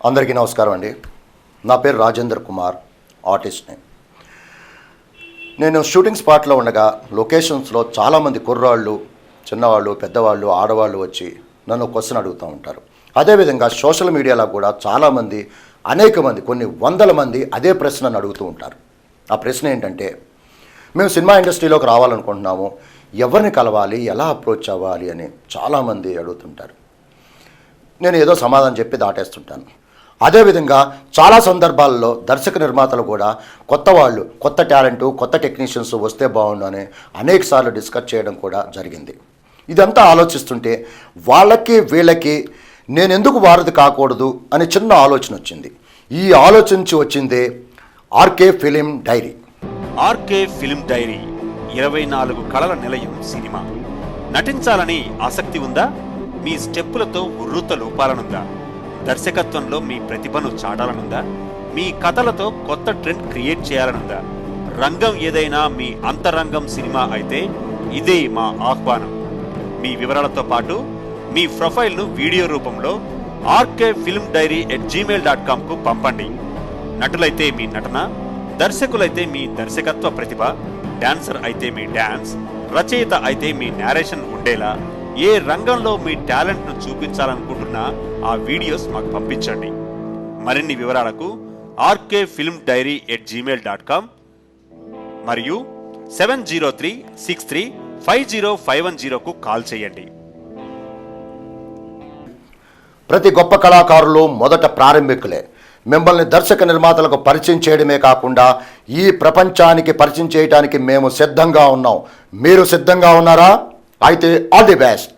అందరికీ నమస్కారం అండి. నా పేరు రాజేంద్ర కుమార్, ఆర్టిస్ట్ని. నేను షూటింగ్ స్పాట్లో ఉండగా లొకేషన్స్లో చాలామంది కుర్రాళ్ళు, చిన్నవాళ్ళు, పెద్దవాళ్ళు, ఆడవాళ్ళు వచ్చి నన్ను క్వశ్చన్ అడుగుతూ ఉంటారు. అదేవిధంగా సోషల్ మీడియాలో కూడా చాలామంది, అనేక మంది, కొన్ని వందల మంది అదే ప్రశ్నను అడుగుతూ ఉంటారు. ఆ ప్రశ్న ఏంటంటే, మేము సినిమా ఇండస్ట్రీలోకి రావాలనుకుంటున్నాము, ఎవరిని కలవాలి, ఎలా అప్రోచ్ అవ్వాలి అని చాలామంది అడుగుతుంటారు. నేను ఏదో సమాధానం చెప్పి దాటేస్తుంటాను. అదేవిధంగా చాలా సందర్భాల్లో దర్శక నిర్మాతలు కూడా కొత్త వాళ్ళు, కొత్త టాలెంటు, కొత్త టెక్నీషియన్స్ వస్తే బాగుండు అని అనేకసార్లు డిస్కస్ చేయడం కూడా జరిగింది. ఇదంతా ఆలోచిస్తుంటే వాళ్ళకి వీళ్ళకి నేను ఎందుకు వారధి కాకూడదు అని చిన్న ఆలోచన వచ్చింది. ఈ ఆలోచించి వచ్చిందే RK Film Diary. RK Film Diary 24 కళల నిలయం సినిమా. నటించాలని ఆసక్తి ఉందా? మీ స్టెప్పులతో ఉర్రూతలూపాలనుందా? దర్శకత్వంలో మీ ప్రతిభను చాటాలనుందా? మీ కథలతో కొత్త ట్రెండ్ క్రియేట్ చేయాలనుందా? రంగం ఏదైనా మీ అంతరంగం సినిమా అయితే ఇదే మా ఆహ్వానం. మీ వివరాలతో పాటు మీ ప్రొఫైల్ను వీడియో రూపంలో rkfilmdiary@gmail.comకు పంపండి. నటులైతే మీ నటన, దర్శకులైతే మీ దర్శకత్వ ప్రతిభ, డాన్సర్ అయితే మీ డాన్స్, రచయిత అయితే మీ నేరేషన్ ఉండేలా ఏ రంగంలో మీ టాలెంట్ను చూపించాలనుకుంటున్నా ఆ వీడియోస్ మాకు పంపించండి. మరిన్ని వివరాలకు rkfilmdiary@gmail.com మరియు 703635050కు కాల్ చేయండి. ప్రతి గొప్ప కళాకారులు మొదట ప్రారంభికులే. మిమ్మల్ని దర్శక నిర్మాతలకు పరిచయం చేయడమే కాకుండా ఈ ప్రపంచానికి పరిచయం చేయడానికి మేము సిద్ధంగా ఉన్నాం. మీరు సిద్ధంగా ఉన్నారా? అయితే ఆల్ ది బెస్ట్.